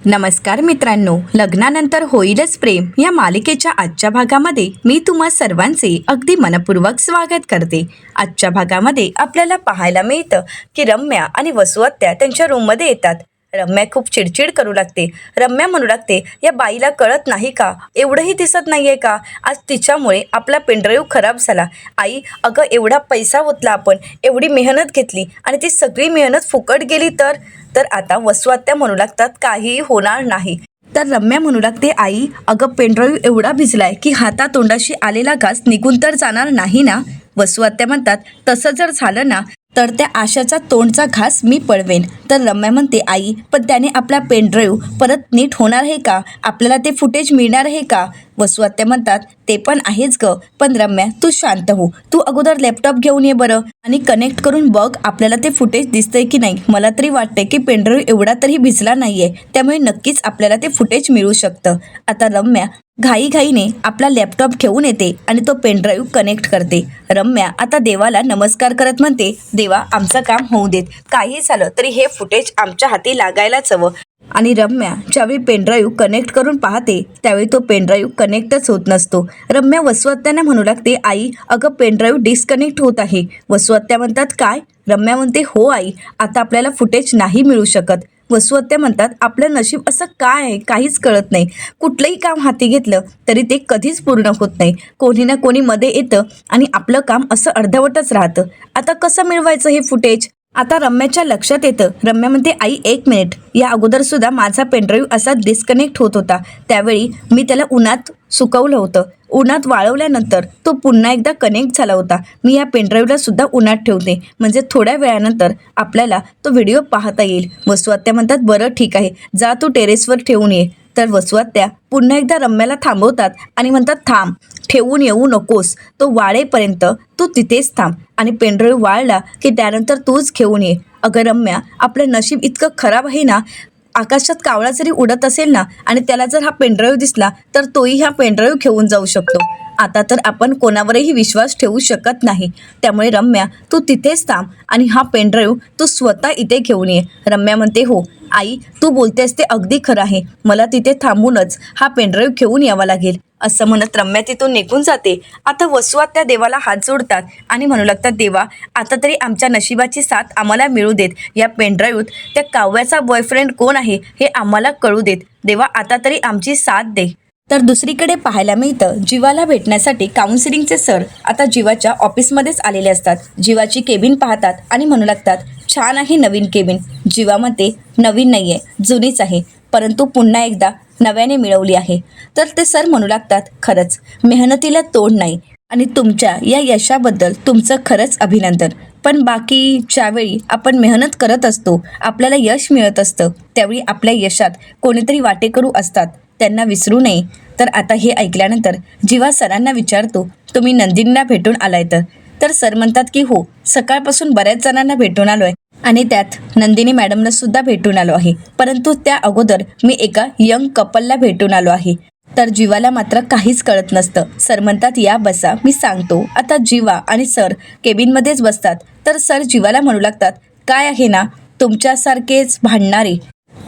नमस्कार मित्रांनो, लग्नानंतर होईलच प्रेम या मालिकेच्या आजच्या भागामध्ये मी तुम्हा सर्वांचे अगदी मनपूर्वक स्वागत करते। आजच्या भागामध्ये आपल्याला पाहायला मिळतं की रम्या आणि वसुआत्या त्यांच्या रूममध्ये येतात। रम्या खूप चिडचिड करू लागते। रम्या म्हणू लागते, या बाईला कळत नाही का, एवढंही दिसत नाहीये का, आज तिच्यामुळे आपला पेनड्राईव्ह खराब झाला। आई अगं, एवढा पैसा ओतला आपण, एवढी मेहनत घेतली आणि ती सगळी मेहनत फुकट गेली तर आता वसुआत्या म्हणू लागतात, काहीही होणार नाही। तर रम्या म्हणू लागते, आई अगं, पेनड्राईव्ह एवढा भिजलाय की हातातोंडाशी आलेला घास निघून तर जाणार नाही ना। वसुआत्या म्हणतात, तसं जर झालं ना तर त्या आशाचा तोंडचा घास मी पळवेन। तर रम्या म्हणते, आई पण त्याने आपला पेनड्राईव्ह परत नीट होणार आहे का, आपल्याला ते फुटेज मिळणार आहे का। वसुआत्या म्हणतात, ते पण आहेच ग, पण रम्या तू शांत हो, तू अगोदर लॅपटॉप घेऊन ये बरं आणि कनेक्ट करून बघ आपल्याला ते फुटेज दिसतंय की नाही। मला तरी वाटतंय की पेनड्राईव्ह एवढा तरी भिजला नाहीये, त्यामुळे नक्कीच आपल्याला ते फुटेज मिळू शकतं। आता रम्या घाईघाईने आपला लॅपटॉप घेऊन येते आणि तो पेनड्राईव्ह कनेक्ट करते। रम्या आता देवाला नमस्कार करत म्हणते, देवा आमचं काम होऊ देत, काही झालं तरी हे फुटेज आमच्या हाती लागायलाच हवं। आणि रम्या ज्यावेळी पेनड्राईव्ह कनेक्ट करून पाहते त्यावेळी तो पेनड्राईव्ह कनेक्टच होत नसतो। रम्या वसुआत्यांना म्हणू लागते, आई अगं, पेनड्राईव्ह डिस्कनेक्ट होत आहे। वसुआत्या म्हणतात, काय। रम्या म्हणते, हो आई, आता आपल्याला फुटेज नाही मिळू शकत। वसुआत्या म्हणतात, आपलं नशीब असं काय आहे, काहीच कळत नाही। कुठलंही काम हाती घेतलं तरी ते कधीच पूर्ण होत नाही, कोणी ना कोणी मध्ये येतं आणि आपलं काम असं अर्धवटच राहतं। आता कसं मिळवायचं हे फुटेज। आता रम्याच्या लक्षात येतं। रम्या म्हणते, आई एक मिनिट, या अगोदर सुद्धा माझा पेनड्राईव्ह असा डिस्कनेक्ट होत होता, त्यावेळी मी त्याला उन्हात सुकवलं होतं, उन्हात वाळवल्यानंतर तो पुन्हा एकदा कनेक्ट झाला होता। मी या पेनड्राईव्हला सुद्धा उन्हात ठेवते, म्हणजे थोड्या वेळानंतर आपल्याला तो व्हिडिओ पाहता येईल। वसुआत्या म्हणतात, बरं ठीक आहे, जा तू टेरेसवर ठेवून ये। तर वसुआत्या पुन्हा एकदा रम्याला थांबवतात आणि म्हणतात, थांब, ठेवून येऊ नकोस, तो वाळेपर्यंत तू तिथेच थांब आणि पेनड्राईव्ह वाळला की त्यानंतर तूच घेऊन ये। अगं रम्या, आपलं नशीब इतकं खराब आहे ना, आकाशात कावळा जरी उडत असेल ना आणि त्याला जर हा पेनड्राईव्ह दिसला तर तोही हा पेनड्राईव्ह घेऊन जाऊ शकतो। आता तर आपण कोणावरही विश्वास ठेवू शकत नाही, त्यामुळे रम्या तू तिथेच थांब आणि हा पेनड्राईव्ह तू स्वतः इथे घेऊन ये। रम्या म्हणते, हो आई, तू बोलतेस ते अगदी खरं आहे, मला तिथे थांबूनच हा पेनड्राईव्ह घेऊन यावा लागेल। असं म्हणत रम्या तिथून निघून जाते। आता वसुआत्या देवाला हात जोडतात आणि म्हणू लागतात, देवा आता तरी आमच्या नशिबाची साथ आम्हाला मिळू देत, या पेनड्राईव्हत त्या काव्याचा बॉयफ्रेंड कोण आहे हे आम्हाला कळू देत, देवा आता तरी आमची साथ दे। तर दुसरीकडे पाहायला मिळतं, जीवाला भेटण्यासाठी काउन्सिलिंगचे सर आता जीवाच्या ऑफिसमध्येच आलेले असतात। जीवाची केबिन पाहतात आणि म्हणू लागतात, छान आहे नवीन केबिन। जीवामध्ये नवीन नाहीये, जुनीच आहे, परंतु पुन्हा एकदा नव्याने मिळवली आहे। तर ते सर म्हणू लागतात, खरंच मेहनतीला तोड नाही आणि तुमच्या या यशाबद्दल तुमचं खरंच अभिनंदन, पण बाकी ज्यावेळी आपण मेहनत करत असतो, आपल्याला यश मिळत असतं, त्यावेळी आपल्या यशात कोणीतरी वाटेकरू असतात, त्यांना विसरू नये। तर आता हे ऐकल्यानंतर जीवा सरांना विचारतो, तुम्ही नंदिनीला भेटून आलाय तर सर म्हणतात की हो, सकाळपासून बऱ्याच जणांना भेटून आलोय आणि त्यात नंदिनी मॅडमला सुद्धा भेटून आलो आहे, परंतु त्या अगोदर मी एका यंग कपलला भेटून आलो आहे। तर जीवाला मात्र काहीच कळत नसतं। सर म्हणतात, या बसा, मी सांगतो। आता जीवा आणि सर केबिनमध्येच बसतात। तर सर जीवाला म्हणू लागतात, काय आहे ना, तुमच्यासारखेच भांडणारे,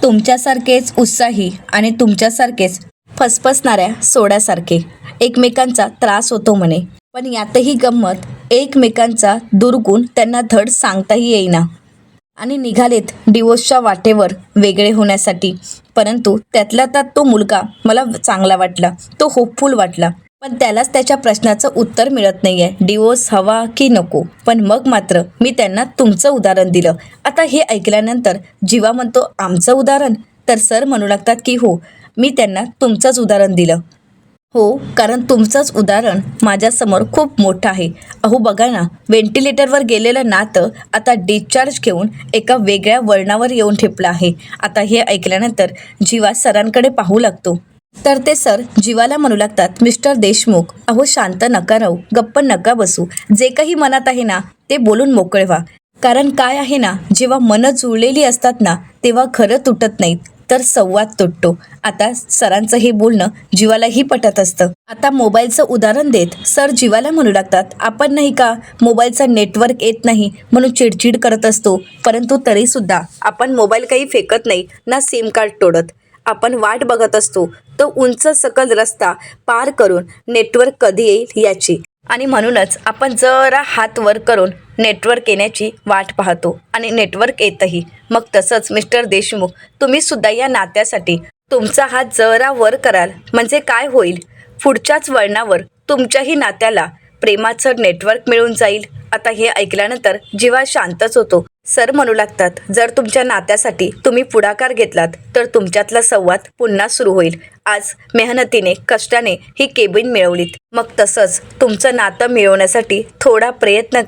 तुमच्यासारखेच उत्साही आणि तुमच्यासारखेच फसफसणाऱ्या सोड्यासारखे एकमेकांचा त्रास होतो म्हणे, पण यातही गंमत, एकमेकांचा दुर्गुण त्यांना धड सांगताही येईना आणि निघालेत डिवोर्सच्या वाटेवर वेगळे होण्यासाठी। परंतु त्यातला त्यात तो मुलगा मला चांगला वाटला, तो होपफुल वाटला, पण त्यालाच त्याच्या प्रश्नाचं उत्तर मिळत नाहीये, डिवोर्स हवा की नको। पण मग मात्र मी त्यांना तुमचं उदाहरण दिलं। आता हे ऐकल्यानंतर जीवा म्हणतो, आमचं उदाहरण। तर सर म्हणू लागतात की हो, मी त्यांना तुमचंच उदाहरण दिलं, हो, कारण तुमचंच उदाहरण माझ्यासमोर खूप मोठं आहे। अहो बघा ना, व्हेंटिलेटरवर गेलेलं नातं आता डिस्चार्ज घेऊन एका वेगळ्या वळणावर येऊन ठेपलं आहे। आता हे ऐकल्यानंतर जीवा सरांकडे पाहू लागतो। तर ते सर जीवाला म्हणू लागतात, मिस्टर देशमुख, अहो शांत नका राहू, गप्प नका बसू, जे काही मनात आहे ना ते बोलून मोकळे व्हा। कारण काय आहे ना, जेव्हा मनं जुळलेली असतात ना तेव्हा घरं तुटत नाहीत, तर संवाद तुटतो। आता सरांचं हे बोलणं जीवालाही पटत असतं। आता मोबाईलचं उदाहरण देत सर जीवाला म्हणू लागतात, आपण नाही का मोबाईलचं नेटवर्क येत नाही म्हणून चिडचिड करत असतो, परंतु तरीसुद्धा आपण मोबाईल काही फेकत नाही ना सिम कार्ड तोडत। आपण वाट बघत असतो तो उंच सकल रस्ता पार करून नेटवर्क कधी येईल याची. आणि म्हणूनच आपण जरा हात वर करून नेटवर्क येण्याची वाट पाहतो आणि नेटवर्क येतही. मग तसंच मिस्टर देशमुख, तुम्ही सुद्धा या नात्यासाठी तुमचा हात जरा वर कराल म्हणजे काय होईल, पुढच्याच वळणावर तुमच्याही नात्याला प्रेमाचं नेटवर्क मिळून जाईल. आता हे ऐकल्यानंतर जीवा शांतच होतो. सर म्हणू लागतात, जर तुमच्या नात्यासाठी तुम्ही पुढाकार घेतलात तर तुमच्यातला संवाद पुन्हा सुरू होईल. आज मेहनतीने कष्टाने ही केबिन मिळवलीत, मग तसंच तुमचं नातं मिळवण्यासाठी थोडा प्रयत्न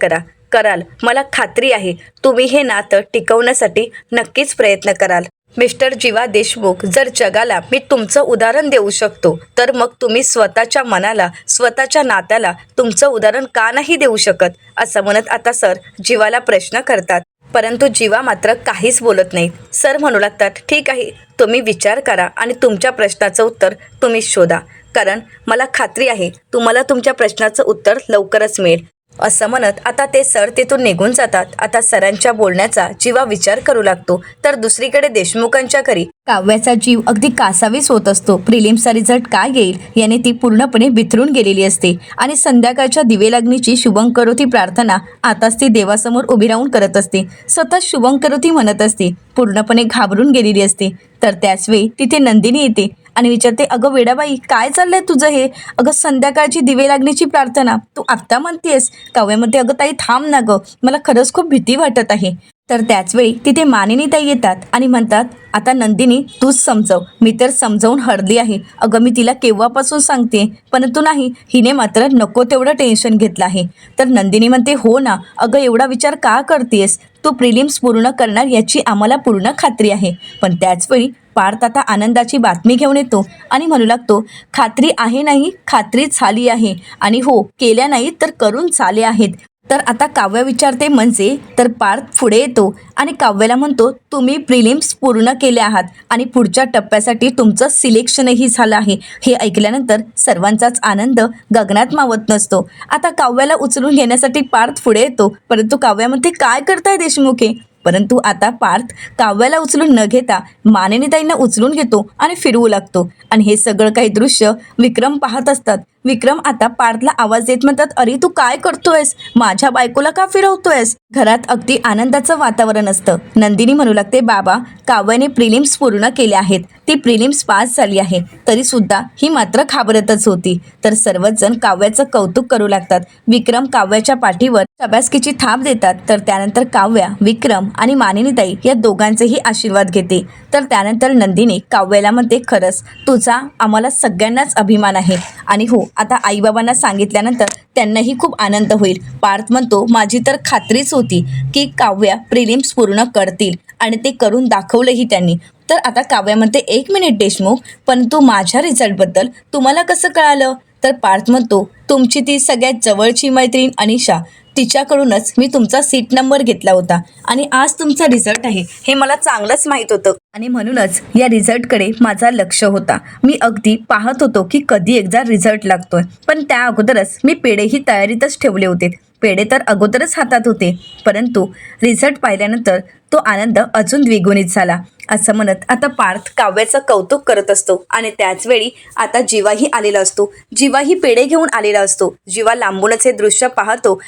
कराल. मला खात्री आहे तुम्ही हे नातं टिकवण्यासाठी नक्कीच प्रयत्न कराल. मिस्टर जीवा देशमुख, जर जगाला मी तुमचं उदाहरण देऊ शकतो तर मग तुम्ही स्वतःच्या मनाला, स्वतःच्या नात्याला तुमचं उदाहरण का नाही देऊ शकत, असं म्हणत आता सर जीवाला प्रश्न करतात. परंतु जीवा मात्र काहीच बोलत नाहीत. सर म्हणू लागतात, ठीक आहे, तुम्ही विचार करा आणि तुमच्या प्रश्नाचं उत्तर तुम्ही शोधा, कारण मला खात्री आहे तुम्हाला तुमच्या प्रश्नाचं उत्तर लवकरच मिळेल. असं म्हणत आता ते सर तिथून निघून जातात. आता सरांच्या बोलण्याचा जीवा विचार करू लागतो. तर दुसरीकडे देशमुखांच्या घरी काव्याचा जीव अगदी कासावीस होत असतो. प्रिलिम्सचा रिझल्ट काय येईल याने ती पूर्णपणे बिथरून गेलेली असते आणि संध्याकाळच्या दिवेलागणीची शुभंकरोती प्रार्थना आताच ती देवासमोर उभी राहून करत असते. सतत शुभंकरोती म्हणत असते, पूर्णपणे घाबरून गेलेली असते. तर त्याचवेळी तिथे नंदिनी येते आणि विचारते, अगं वेडाबाई, काय चाललंय तुझं हे? अगं संध्याकाळची दिवे लागण्याची प्रार्थना तू आत्ता म्हणतेस? काव्यामध्ये, अगं ताई थांब ना गं, मला खरंच खूप भीती वाटत आहे. तर त्याचवेळी तिथे मानिनी ताई येतात आणि म्हणतात, आता नंदिनी तूच समजव, मी तर समजावून हरली आहे. अगं मी तिला केव्हापासून सांगते, परंतु नाही, हिने मात्र नको तेवढं टेन्शन घेतलं आहे. तर नंदिनी म्हणते, हो ना अगं, एवढा विचार का करतेस? तू प्रिलिम्स पूर्ण करणार याची आम्हाला पूर्ण खात्री आहे. पण त्याचवेळी पार्थ आता आनंदाची बातमी घेऊन येतो आणि म्हणू लागतो, खात्री आहे नाही, खात्री झाली आहे आणि हो, केल्या नाही तर करून झाले आहेत. तर आता काव्या विचारते म्हणजे? तर पार्थ पुढे येतो आणि काव्याला म्हणतो, तुम्ही प्रिलिम्स पूर्ण केले आहात आणि पुढच्या टप्प्यासाठी तुमचं सिलेक्शनही झालं आहे. हे ऐकल्यानंतर सर्वांचाच आनंद गगनात मावत नसतो. आता काव्याला उचलून घेण्यासाठी पार्थ पुढे येतो, परंतु काव्यामध्ये काय करताय देशमुखे? परंतु आता पार्थ काव्याला उचलून न घेता मानिनीताईंना उचलून घेतो आणि फिरवू लागतो. आणि हे सगळं काही दृश्य विक्रम पाहत असतात. विक्रम आता पार्थला आवाज देत म्हणतात, अरे तू काय करतोयस? माझ्या बायकोला का फिरवतोयस? घरात अगदी आनंदाचं वातावरण असतं. नंदिनी म्हणू लागते, बाबा काव्याने प्रिलिम्स पूर्ण केले आहेत, ती प्रिलिम्स पास झाली आहे, तरी सुद्धा ही मात्र घाबरतच होती. तर सर्वच जण काव्याचं कौतुक करू लागतात. विक्रम काव्याच्या पाठीवर शाबासकीची थाप देतात. तर त्यानंतर काव्या, विक्रम आणि मानिनीताई या दोघांचेही आशीर्वाद घेते. तर त्यानंतर नंदिनी काव्याला म्हणते, खरंच तुझा आम्हाला सगळ्यांनाच अभिमान आहे आणि हो, आता आईबाबांना सांगितल्यानंतर त्यांनाही खूप आनंद होईल. पार्थ म्हणतो, माझी तर खात्रीच होती की काव्या प्रिलिम्स पूर्ण करतील आणि ते करून दाखवलंही त्यांनी. तर आता काव्या म्हणते, एक मिनिट देशमुख, पण तू माझ्या रिझल्टबद्दल तुम्हाला कसं कळालं? तर पार्थ म्हणतो, तुमची ती सगळ्यात जवळची मैत्रीण अनिशा, तिच्याकडूनच मी तुमचा सीट नंबर घेतला होता आणि आज तुमचा रिझल्ट आहे हे मला चांगलंच माहीत होतं आणि म्हणूनच या रिझल्टकडे माझा लक्ष होता. मी अगदी पाहत होतो की कधी एकदा रिझल्ट लागतोय. पण त्या अगोदरच मी पेढेही तयारीतच ठेवले होते. पेढे तर अगोदरच हातात होते, परंतु रिझल्ट पाहिल्यानंतर तो आनंद अजून द्विगुणित झाला. असं म्हणत आता पार्थ काव्याचं कौतुक करत असतो आणि त्याचवेळी आता जीवाही आलेला असतो. जीवाही पेढे घेऊन आलेला असतो. जीवा लांबूनच हे दृश्य पाहतो.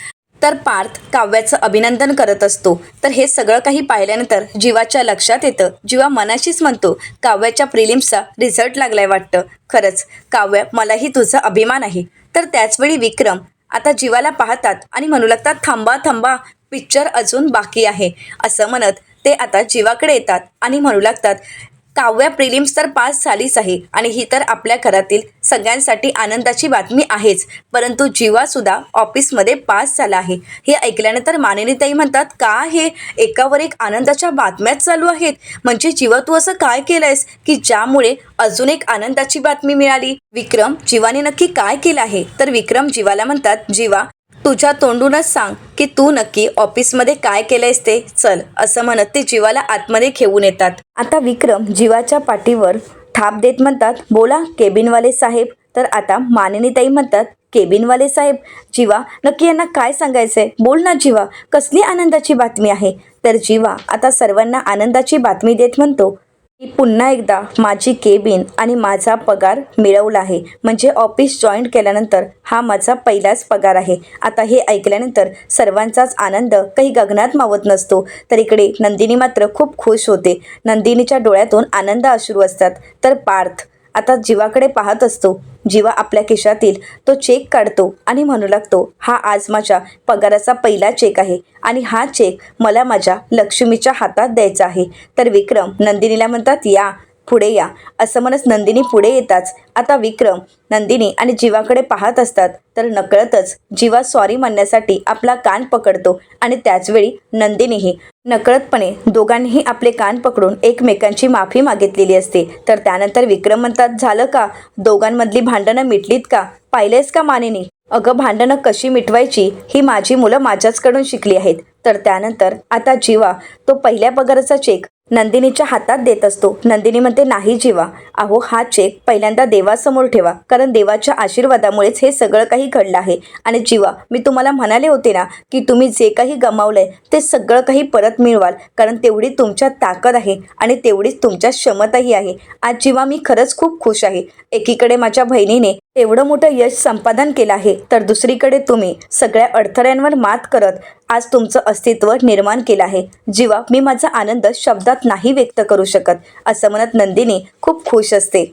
तर पार्थ काव्याचं अभिनंदन करत असतो. तर हे सगळं काही पाहिल्यानंतर जीवाच्या लक्षात येतं. जीवा मनाशीच म्हणतो, काव्याच्या प्रिलिम्सचा रिझल्ट लागलाय वाटतं. खरंच काव्या, मलाही तुझा अभिमान आहे. तर त्याचवेळी विक्रम आता जीवाला पाहतात आणि म्हणू लागतात, थांबा थांबा, पिक्चर अजून बाकी आहे. असं म्हणत ते आता जीवाकडे येतात आणि म्हणू लागतात, काव्या प्रिलिम्स तर पास झालीच आहे आणि ही तर आपल्या घरातील सगळ्यांसाठी आनंदाची बातमी आहेच, परंतु जीवासुद्धा ऑफिसमध्ये पास झाला आहे. हे ऐकल्यानंतर मानिनीताई म्हणतात, का हे एकावर एक आनंदाच्या बातम्याच चालू आहेत? म्हणजे जीवा, तू असं काय केलंयस की ज्यामुळे अजून एक आनंदाची बातमी मिळाली? विक्रम, जीवाने नक्की काय केलं आहे? तर विक्रम जीवाला म्हणतात, जीवा तुझ्या तोंडूनच सांग की तू नक्की ऑफिसमध्ये काय केलंयस ते. चल, असं म्हणत ते जीवाला आतमध्ये घेऊन येतात. आता विक्रम जीवाच्या पाठीवर थाप देत म्हणतात, बोला केबिनवाले साहेब. तर आता मानिनीताई म्हणतात, केबिनवाले साहेब, जीवा नक्की यांना काय सांगायचंय? बोल ना जीवा, कसली आनंदाची बातमी आहे? तर जीवा आता सर्वांना आनंदाची बातमी देत म्हणतो, मी पुन्हा एकदा माझी केबिन आणि माझा पगार मिळवला आहे. म्हणजे ऑफिस जॉईन केल्यानंतर हा माझा पहिलाच पगार आहे. आता हे ऐकल्यानंतर सर्वांचाच आनंद काही गगनात मावत नसतो. तर इकडे नंदिनी मात्र खूप खुश होते. नंदिनीच्या डोळ्यातून आनंद अश्रू असतात. तर पार्थ आता जीवाकडे पाहत असतो. जीवा आपल्या खिशातील तो चेक काढतो आणि म्हणू लागतो, हा आज माझ्या पगाराचा पहिला चेक आहे आणि हा चेक मला माझ्या लक्ष्मीच्या हातात द्यायचा आहे. तर विक्रम नंदिनीला म्हणतात, या पुढे या, असं म्हणत नंदिनी पुढे येताच आता विक्रम नंदिनी आणि जीवाकडे पाहत असतात. तर नकळतच जीवा सॉरी म्हणण्यासाठी आपला कान पकडतो आणि त्याचवेळी नंदिनीही नकळतपणे दोघांनीही आपले कान पकडून एकमेकांची माफी मागितलेली असते. तर त्यानंतर विक्रम म्हणतात, झालं का, दोघांमधली भांडणं मिटलीत का, पाहिलेस का मानिनी, अगं भांडणं कशी मिटवायची ही माझी मुलं माझ्याचकडून शिकली आहेत. तर त्यानंतर आता जीवा तो पहिल्या पगाराचा चेक नंदिनीच्या हातात देत असतो. नंदिनी म्हणते, नाही जीवा, अहो हा चेक पहिल्यांदा देवासमोर ठेवा, कारण देवाच्या आशीर्वादामुळेच हे सगळं काही घडलं आहे. आणि जीवा, मी तुम्हाला म्हणाले होते ना की तुम्ही जे काही गमावलंय ते सगळं काही परत मिळवाल, कारण तेवढी तुमच्यात ताकद आहे आणि तेवढीच तुमच्यात क्षमताही आहे. आज जीवा मी खरंच खूप खुश आहे. एकीकडे माझ्या बहिणीने एवढं मोठं यश संपादन केलं आहे, तर दुसरीकडे तुम्ही सगळ्या अडथळ्यांवर मात करत आज तुमचं अस्तित्व निर्माण केलं आहे. जीवा, मी माझा आनंद शब्दात नाही व्यक्त करू शकत, असं म्हणत नंदिनी खूप खुश असते.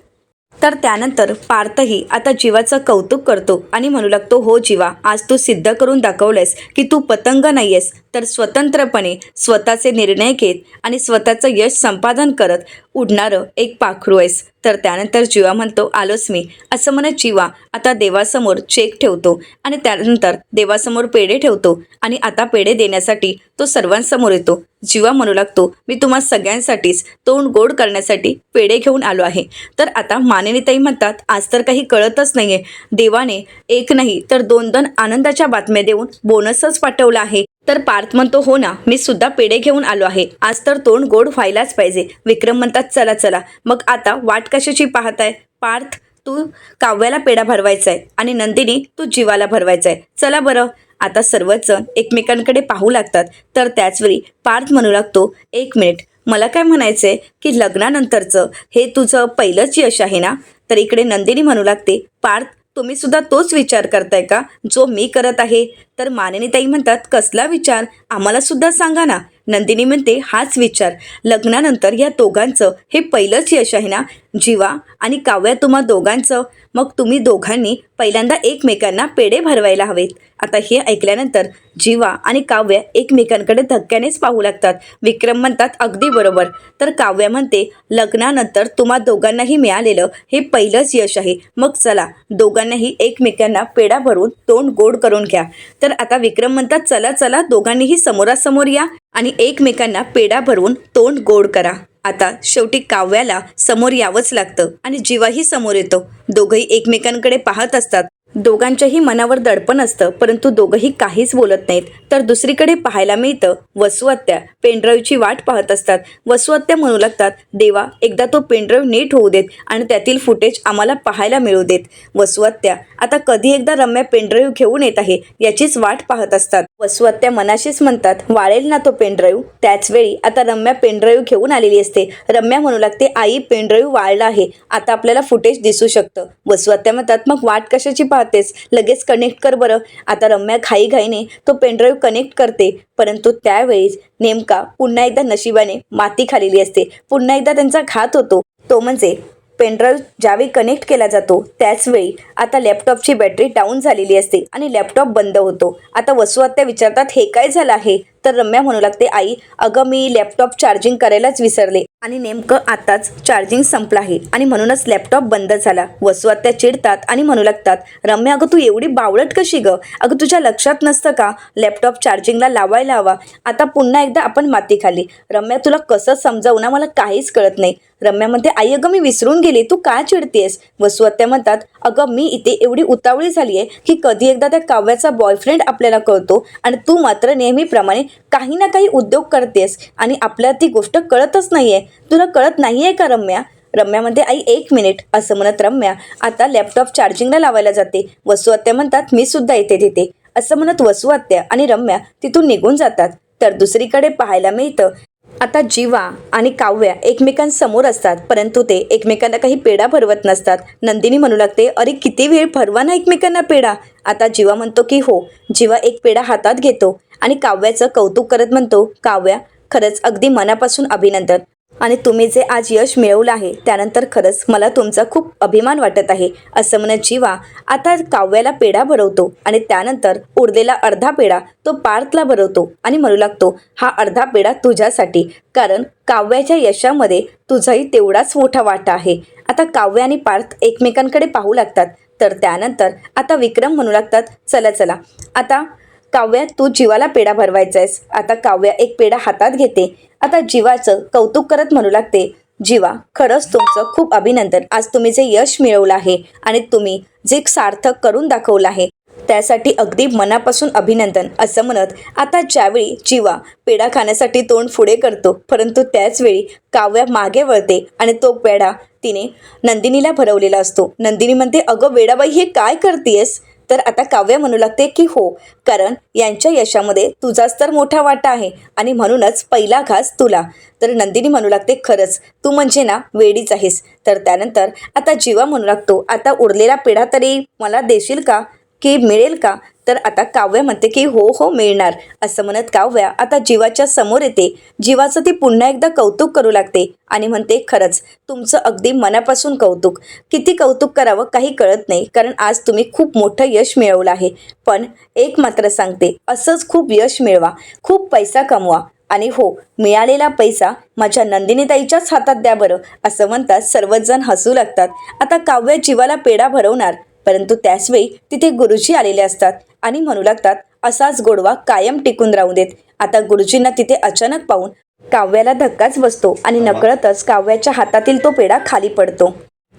तर त्यानंतर पार्थही आता जीवाचं कौतुक करतो आणि म्हणू लागतो, हो जीवा, आज तू सिद्ध करून दाखवलंयस की तू पतंग नाही आहेस, तर स्वतंत्रपणे स्वतःचे निर्णय घेत आणि स्वतःचं यश संपादन करत उडणारं एक पाखरू आहेस. तर त्यानंतर जीवा म्हणतो, आलोच मी, असं म्हणत जीवा आता देवासमोर चेक ठेवतो आणि त्यानंतर देवासमोर पेढे ठेवतो आणि आता पेढे देण्यासाठी तो सर्वांसमोर येतो. जीवा म्हणू लागतो, मी तुम्हा सगळ्यांसाठीच तोंड गोड करण्यासाठी पेढे घेऊन आलो आहे. तर आता मानिनीताई म्हणतात, आज तर काही कळतच नाहीये, देवाने एक नाही तर दोन आनंदाच्या बातम्या देऊन बोनसच पाठवला आहे. तर पार्थ म्हणतो, हो ना, मी सुद्धा पेढे घेऊन आलो आहे, आज तर तोंड गोड व्हायलाच पाहिजे. विक्रम म्हणतात, चला चला मग आता वाट कशाची पाहताय, पार्थ तू काव्याला पेढा भरवायचा आहे आणि नंदिनी तू जीवाला भरवायचा आहे, चला बरं. आता सर्वच जण एकमेकांकडे पाहू लागतात. तर त्याचवेळी पार्थ म्हणू लागतो, एक मिनिट, मला काय म्हणायचंय की लग्नानंतरचं हे तुझं पहिलंच यश आहे ना. तर इकडे नंदिनी म्हणू लागते, पार्थ तुम्ही सुद्धा तोच विचार करताय का जो मी करत आहे. तर मानिनीताई म्हणतात, कसला विचार, आम्हाला सुद्धा सांगा ना. नंदिनी म्हणते, हाच विचार, लग्नानंतर या दोघांचं हे पहिलंच यश आहे ना. जीवा आणि काव्या तुम्हा दोघांचं, मग तुम्ही दोघांनी पहिल्यांदा एकमेकांना पेढे भरवायला हवेत. आता हे ऐकल्यानंतर जीवा आणि काव्या एकमेकांकडे धक्क्यानेच पाहू लागतात. विक्रम म्हणतात, अगदी बरोबर. तर काव्या म्हणते, लग्नानंतर तुम्हा दोघांनाही मिळालेलं हे पहिलंच यश आहे, मग चला दोघांनाही एकमेकांना पेढा भरून तोंड गोड करून घ्या. तर आता विक्रम म्हणतात, चला चला दोघांनीही समोरासमोर या आणि एकमेकांना पेढा भरून तोंड गोड करा. आता शेवटी काव्याला समोर यावंच लागतं आणि जीवाही समोर येतो. दोघंही एकमेकांकडे पाहत असतात. दोघांच्याही मनावर दडपण असतं, परंतु दोघंही काहीच बोलत नाहीत. तर दुसरीकडे पाहायला मिळतं, वसू आत्या पेनड्राईव्हची वाट पाहत असतात. वसू आत्या म्हणू लागतात, देवा एकदा तो पेनड्राईव्ह नीट होऊ देत आणि त्यातील फुटेज आम्हाला पाहायला मिळू देत. वसू आत्या आता कधी एकदा रम्या पेनड्राईव्ह घेऊन येत आहे याचीच वाट पाहत असतात. वसू आत्या मनाशीच म्हणतात, वाळेल ना तो पेनड्राईव्ह. त्याचवेळी आता रम्या पेनड्राईव्ह घेऊन आलेली असते. रम्या म्हणू लागते, आई पेनड्राईव्ह वाळला आहे, आता आपल्याला फुटेज दिसू शकतं. वसू आत्या म्हणतात, मग वाट कशाची पाहतेस, लगेच कनेक्ट कर बरं. आता रम्या घाईघाईने तो पेनड्राईव्ह कनेक्ट करते, परंतु त्यावेळीच नेमका पुन्हा एकदा नशिबाने माती खालेली असते. पुन्हा एकदा त्यांचा घात होतो. तो म्हणजे पेनड्राईव्ह ज्यावेळी कनेक्ट केला जातो त्याचवेळी आता लॅपटॉपची बॅटरी डाऊन झालेली असते आणि लॅपटॉप बंद होतो. आता वसू आत्या विचारतात, हे काय झालं आहे. तर रम्या म्हणू लागते, आई अगं मी लॅपटॉप चार्जिंग करायलाच विसरले आणि नेमकं आताच चार्जिंग संपलं आहे आणि म्हणूनच लॅपटॉप बंद झाला. वसू आत्या चिडतात आणि म्हणू लागतात, रम्या अगं तू एवढी बावळट कशी गं, अगं तुझ्या लक्षात नसतं का लॅपटॉप चार्जिंगला लावायला हवा. आता पुन्हा एकदा आपण माती खाल्ली. रम्या तुला कसं समजावू ना, मला काहीच कळत नाही. रम्या म्हणते, आई अगं मी विसरून गेले, तू का चिडतेस. वसू आत्या म्हणतात, अगं मी इथे एवढी उतावळी झाली आहे की कधी एकदा त्या काव्याचा बॉयफ्रेंड आपल्याला कळतो आणि तू मात्र नेहमीप्रमाणे काही ना काही उद्योग करतेस आणि आपल्याला ती गोष्ट कळतच नाहीये. तुला कळत नाहीये का रम्या. रम्या म्हणते, आई एक मिनिट, असं म्हणत रम्या आता लॅपटॉप चार्जिंगला लावायला जाते. वसू आत्या म्हणतात, मी सुद्धा येते तिथे, असं म्हणत वसू आत्या आणि रम्या तिथून निघून जातात. तर दुसरीकडे पाहायला मिळतं, आता जीवा आणि काव्या एकमेकांसमोर असतात, परंतु ते एकमेकांना काही पेढा भरवत नसतात. नंदिनी म्हणू लागते, अरे किती वेळ भरवा ना एकमेकांना पेढा. आता जीवा म्हणतो की हो. जीवा एक पेढा हातात घेतो आणि काव्याचं कौतुक करत म्हणतो, काव्या खरंच अगदी मनापासून अभिनंदन. आणि तुम्ही जे आज यश मिळवलं आहे त्यानंतर खरंच मला तुमचा खूप अभिमान वाटत आहे. असं म्हणत जीवा आता काव्याला पेढा भरवतो आणि त्यानंतर उरलेला अर्धा पेढा तो पार्थला भरवतो आणि म्हणू लागतो, हा अर्धा पेढा तुझ्यासाठी, कारण काव्याच्या यशामध्ये तुझाही तेवढाच मोठा वाटा आहे. आता काव्य आणि पार्थ एकमेकांकडे पाहू लागतात. तर त्यानंतर आता विक्रम म्हणू लागतात, चला चला आता काव्या तू जीवाला पेढा भरवायचा आहेस. आता काव्या एक पेढा हातात घेते. आता जीवाचं कौतुक करत म्हणू लागते, जीवा खरंच तुमचं खूप अभिनंदन. आज तुम्ही जे यश मिळवलं आहे आणि तुम्ही जे सार्थक करून दाखवलं आहे त्यासाठी अगदी मनापासून अभिनंदन. असं म्हणत आता ज्यावेळी जीवा पेढा खाण्यासाठी तोंड पुढे करतो, परंतु त्याचवेळी काव्या मागे वळते आणि तो पेढा तिने नंदिनीला भरवलेला असतो. नंदिनी म्हणते, अगं वेडाबाई हे काय करतेस. तर आता काव्य म्हणू लागते की हो, कारण यांच्या यशामध्ये तुझाच तर मोठा वाटा आहे आणि म्हणूनच पहिला घास तुला. तर नंदिनी म्हणू लागते, खरंच तू म्हणजे ना वेडीच आहेस. तर त्यानंतर आता जीवा म्हणू लागतो, आता उरलेला पेढा तरी मला देशील का, की मिळेल का. तर आता काव्य म्हणते की हो हो मिळणार. असं म्हणत काव्या आता जीवाच्या समोर येते. जीवाचं ती पुन्हा एकदा कौतुक करू लागते आणि म्हणते, खरंच तुमचं अगदी मनापासून कौतुक. किती कौतुक करावं काही कळत नाही, कारण आज तुम्ही खूप मोठं यश मिळवलं आहे. पण एक मात्र सांगते, असंच खूप यश मिळवा, खूप पैसा कमवा आणि हो, मिळालेला पैसा माझ्या नंदिनीताईच्याच हातात द्या बरं. असं म्हणतात सर्वच जण हसू लागतात. आता काव्य जीवाला पेढा भरवणार, परंतु त्याचवेळी तिथे गुरुजी आलेले असतात आणि म्हणू लागतात, असाच गोडवा कायम टिकून राहू देत. आता गुरुजींना तिथे अचानक पाहून काव्याला धक्काच बसतो आणि नकळतच काव्याच्या हातातील तो पेढा खाली पडतो.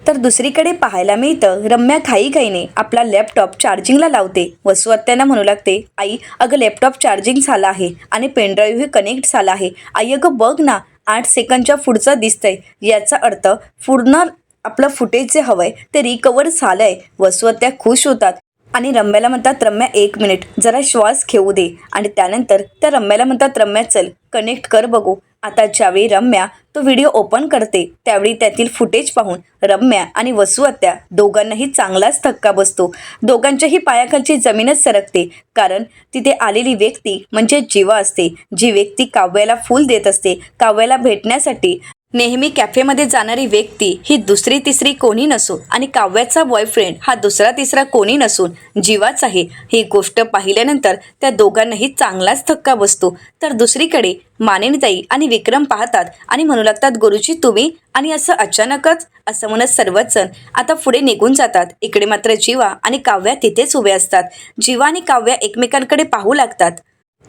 तर दुसरीकडे पाहायला मिळतं, रम्या घाईघाईने आपला लॅपटॉप चार्जिंगला लावते. वसू आत्यांना म्हणू लागते, आई अगं लॅपटॉप चार्जिंग झाला आहे आणि पेनड्राईव्हही कनेक्ट झाला आहे. आई अगं बघ ना, 8 सेकंडच्या पुढचं दिसतंय. याचा अर्थ पूर्ण आपलं फुटेज जे हवंय ते रिकवर झालंय. वसू आत्या खुश होतात आणि रम्याला म्हणतात, रम्या 1 मिनिट जरा श्वास घेऊ दे. आणि त्यानंतर त्या रम्याला म्हणतात, रम्या चल कनेक्ट कर बघू. आता ज्यावेळी रम्या तो व्हिडिओ ओपन करते त्यावेळी त्यातील फुटेज पाहून रम्या आणि वसू आत्या दोघांनाही चांगलाच धक्का बसतो. दोघांच्याही पायाखालची जमीनच सरकते, कारण तिथे आलेली व्यक्ती म्हणजे जीवा असते. जी व्यक्ती काव्याला फूल देत असते, काव्याला भेटण्यासाठी नेहमी कॅफेमध्ये जाणारी व्यक्ती ही दुसरी तिसरी कोणी नसून आणि काव्याचा बॉयफ्रेंड हा दुसरा तिसरा कोणी नसून जीवाच आहे. ही गोष्ट पाहिल्यानंतर त्या दोघांनाही चांगलाच धक्का बसतो. तर दुसरीकडे मानिनीताई आणि विक्रम पाहतात आणि म्हणू लागतात, गुरुजी तुम्ही, आणि असं अचानकच. असं म्हणत सर्वच जण आता पुढे निघून जातात. इकडे मात्र जीवा आणि काव्या तिथेच उभे असतात. जीवा आणि काव्या एकमेकांकडे पाहू लागतात.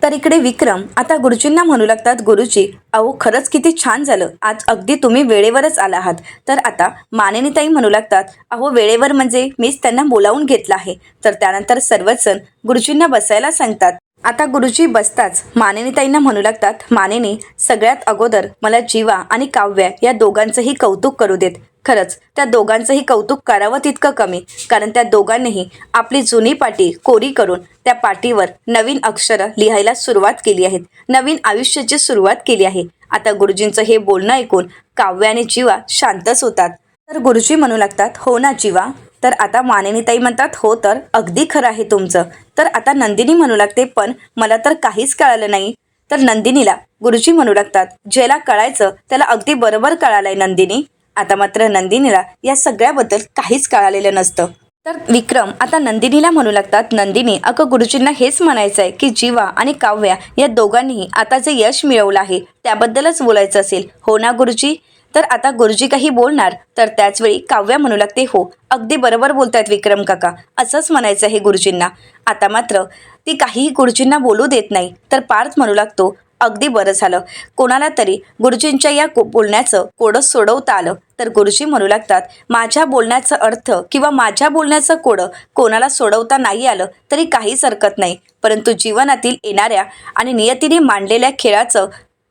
तर इकडे विक्रम आता गुरुजींना म्हणू लागतात, गुरुजी अहो खरंच किती छान झालं, आज अगदी तुम्ही वेळेवरच आला आहात. तर आता मानिनीताई म्हणू लागतात, अहो वेळेवर म्हणजे मीच त्यांना बोलावून घेतलं आहे. तर त्यानंतर सर्वच जण गुरुजींना बसायला सांगतात. आता गुरुजी बसताच मानिनीताईंना म्हणू लागतात, मानिनी सगळ्यात अगोदर मला जीवा आणि काव्या या दोघांचंही कौतुक करू देत. खरंच त्या दोघांचंही कौतुक करावं तितकं कमी, कारण त्या दोघांनीही आपली जुनी पाटी कोरी करून त्या पाटीवर नवीन अक्षरं लिहायला सुरुवात केली आहेत, नवीन आयुष्याची सुरुवात केली आहे. आता गुरुजींचं हे बोलणं ऐकून काव्य आणि जीवा शांतच होतात. तर गुरुजी म्हणू लागतात, हो ना जीवा. तर आता मानिनीताई म्हणतात, हो तर अगदी खरं आहे तुमचं. तर आता नंदिनी म्हणू लागते, पण मला तर काहीच कळालं नाही. तर नंदिनीला गुरुजी म्हणू लागतात, ज्याला कळायचं त्याला अगदी बरोबर कळालंय नंदिनी. आता मात्र नंदिनीला या सगळ्याबद्दल काहीच कळालेलं नसतं. तर विक्रम आता नंदिनीला म्हणू लागतात, नंदिनी अगं गुरुजींना हेच म्हणायचं आहे की जीवा आणि काव्या या दोघांनीही आता जे यश मिळवलं आहे त्याबद्दलच बोलायचं असेल, हो ना गुरुजी. तर आता गुरुजी काही बोलणार तर त्याचवेळी काव्या म्हणू लागते, हो अगदी बरोबर बोलतायत विक्रम काका, असंच म्हणायचं आहे गुरुजींना. आता मात्र ती काहीही गुरुजींना बोलू देत नाही. तर पार्थ म्हणू लागतो, अगदी बरं झालं कोणाला तरी गुरुजींच्या या बोलण्याचं कोडं सोडवता आलं. तर गुरुजी म्हणू लागतात, माझ्या बोलण्याचा अर्थ किंवा माझ्या बोलण्याचं कोडं कोणाला सोडवता नाही आलं तरी काहीच हरकत नाही, परंतु जीवनातील येणाऱ्या आणि नियतीने मांडलेल्या खेळाचं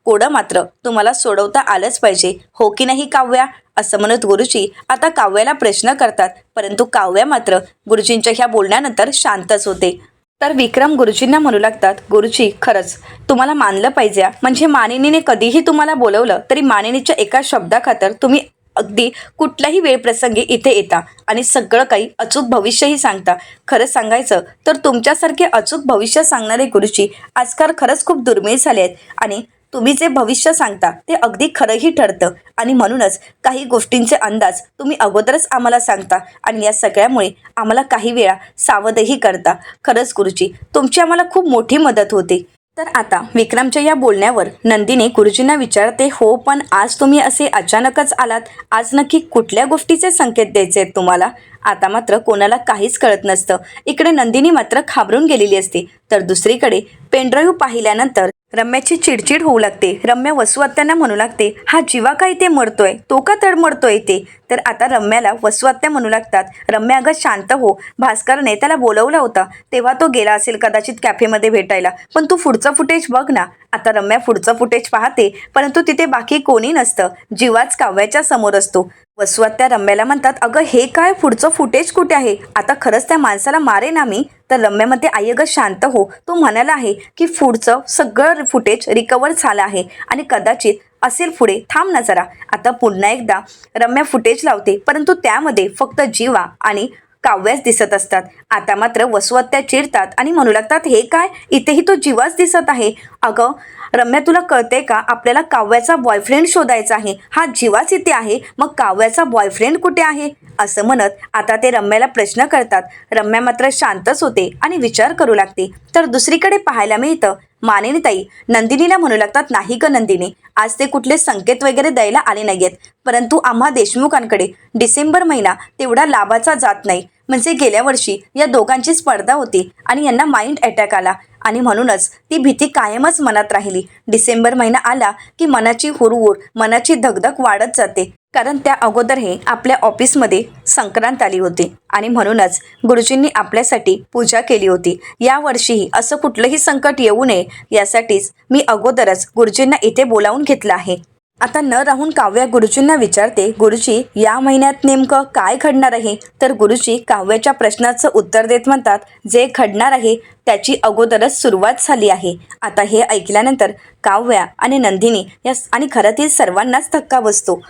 कोडं मात्र तुम्हाला सोडवता आलंच पाहिजे, हो की नाही काव्या. असं म्हणत गुरुजी आता काव्याला प्रश्न करतात, परंतु काव्या मात्र गुरुजींच्या ह्या बोलण्यानंतर शांतच होते. तर विक्रम गुरुजींना म्हणू लागतात, गुरुजी खरंच तुम्हाला मानलं पाहिजे म्हणजे मानिनीने कधीही तुम्हाला बोलवलं तरी मानिनीच्या एका शब्दाखातर तुम्ही अगदी कुठल्याही वेळ प्रसंगी इथे येता आणि सगळं काही अचूक भविष्यही सांगता. खरं सांगायचं तर तुमच्यासारखे अचूक भविष्य सांगणारे गुरुजी आजकाल खरंच खूप दुर्मिळ झाले आहेत आणि तुम्ही जे भविष्य सांगता ते अगदी खरंही ठरतं आणि म्हणूनच काही गोष्टींचे अंदाज तुम्ही अगोदरच आम्हाला सांगता आणि या सगळ्यामुळे आम्हाला काही वेळा सावधही करता. खरंच गुरुजी तुमची आम्हाला खूप मोठी मदत होते. तर आता विक्रमच्या या बोलण्यावर नंदिनी गुरुजींना विचारते, हो पण आज तुम्ही असे अचानकच आलात, आज नक्की कुठल्या गोष्टीचे संकेत द्यायचे आहेत तुम्हाला? आता मात्र कोणाला काहीच कळत नसतं. इकडे नंदिनी मात्र घाबरून गेलेली असते तर दुसरीकडे पेनड्राईव्ह पाहिल्यानंतर रम्याची चिडचिड होऊ लागते. रम्या वसू आत्यांना म्हणू लागते, हा जीवा का इथे मरतोय, तो का तडमडतोय ते? तर आता रम्याला वसू आत्या म्हणू लागतात, रम्या अगं शांत हो, भास्करने त्याला बोलवला होता तेव्हा तो गेला असेल कदाचित कॅफेमध्ये भेटायला, पण तू पुढचं फुटेज बघ ना. आता रम्या पुढचं फुटेज पाहते परंतु तिथे बाकी कोणी नसतं, जीवाच काव्याच्या समोर असतो. वसू आत्या रम्याला म्हणतात, अगं हे काय, पुढचं फुटेज कुठे आहे? आता खरंच त्या माणसाला मारेन आम्ही. तर रम्या म्हणते, आई अगं शांत हो, तो म्हणाला आहे की पुढचं सगळं फुटेज रिकवर झालं आहे आणि कदाचित असेल पुढे, थांब ना जरा. आता पुन्हा एकदा रम्या फुटेज लावते परंतु त्यामध्ये फक्त जीवा आणि काव्याच दिसत असतात. आता मात्र वसू आत्या चिडतात आणि म्हणू लागतात, हे काय, इथेही तो जीवाच दिसत आहे. अगं रम्या तुला कळते का, आपल्याला काव्याचा बॉयफ्रेंड शोधायचा आहे, हा जीवाच इथे आहे, मग काव्याचा बॉयफ्रेंड कुठे आहे? असं म्हणत आता ते रम्याला प्रश्न करतात. रम्या मात्र शांतच होते आणि विचार करू लागते. तर दुसरीकडे पाहायला मिळतं मानिनीताई नंदिनीला म्हणू लागतात, नाही ग नंदिनी, आज ते कुठले संकेत वगैरे द्यायला आले नाहीयेत, परंतु आम्हा देशमुखांकडे डिसेंबर महिना तेवढा लाभाचा जात नाही. म्हणजे गेल्या वर्षी या दोघांची स्पर्धा होती आणि यांना माइंड अटॅक आला आणि म्हणूनच ती भीती कायमच मनात राहिली. डिसेंबर महिना आला की मनाची हुरहुर, मनाची धगधग वाढत जाते, कारण त्या अगोदर हे आपल्या ऑफिसमध्ये संक्रांत आली होती आणि म्हणूनच गुरुजींनी आपल्यासाठी पूजा केली होती. यावर्षीही असं कुठलंही संकट येऊ नये यासाठीच मी अगोदरच गुरुजींना इथे बोलावून घेतलं आहे. आता न राहून काव्या गुरुजींना विचारते, गुरुजी या महिन्यात नेमकं काय घडणार आहे? तर गुरुजी काव्याच्या प्रश्नाचं उत्तर देत म्हणतात, जे घडणार आहे त्याची अगोदरच सुरुवात झाली आहे. आता हे ऐकल्यानंतर काव्या आणि नंदिनी या आणि घरातील सर्वांनाच धक्का बसतो.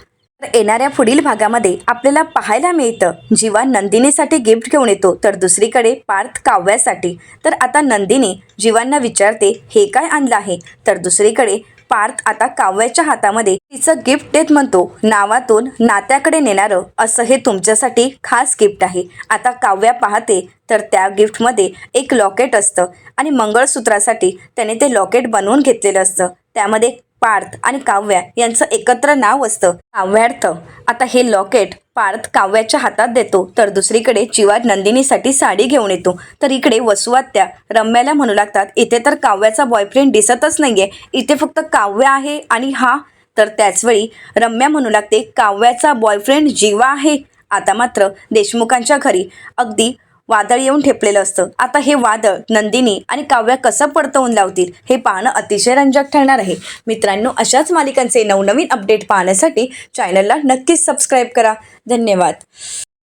तर येणाऱ्या पुढील भागामध्ये आपल्याला पाहायला मिळतं जीवा नंदिनीसाठी गिफ्ट घेऊन येतो तर दुसरीकडे पार्थ काव्यासाठी. तर आता नंदिनी जीवांना विचारते, हे काय आणलं आहे? तर दुसरीकडे पार्थ आता काव्याच्या हातामध्ये तिचं गिफ्ट देत म्हणतो, नावातून नात्याकडे नेणारं असं हे तुमच्यासाठी खास गिफ्ट आहे. आता काव्या पाहते तर त्या गिफ्टमध्ये एक लॉकेट असतं आणि मंगळसूत्रासाठी त्याने ते लॉकेट बनवून घेतलेलं असतं. त्यामध्ये पार्थ आणि काव्या यांचं एकत्र नाव असतं काव्यार्थ. आता हे लॉकेट पार्थ काव्याच्या हातात देतो तर दुसरीकडे जीवा नंदिनीसाठी साडी घेऊन येतो. तर इकडे वसू आत्या रम्याला म्हणू लागतात, इथे तर काव्याचा बॉयफ्रेंड दिसतच नाहीये, इथे फक्त काव्या आहे आणि हा. तर त्याचवेळी रम्या म्हणू लागते, काव्याचा बॉयफ्रेंड जीवा आहे. आता मात्र देशमुखांच्या घरी अगदी वादळ येऊन ठेपलेलं असतं. आता हे वादळ नंदिनी आणि काव्या कसं परतवून लावतील हे पाहणं अतिशय रंजक ठरणार आहे. मित्रांनो, अशाच मालिकांचे नवनवीन अपडेट पाहण्यासाठी चॅनलला नक्कीच सबस्क्राईब करा. धन्यवाद.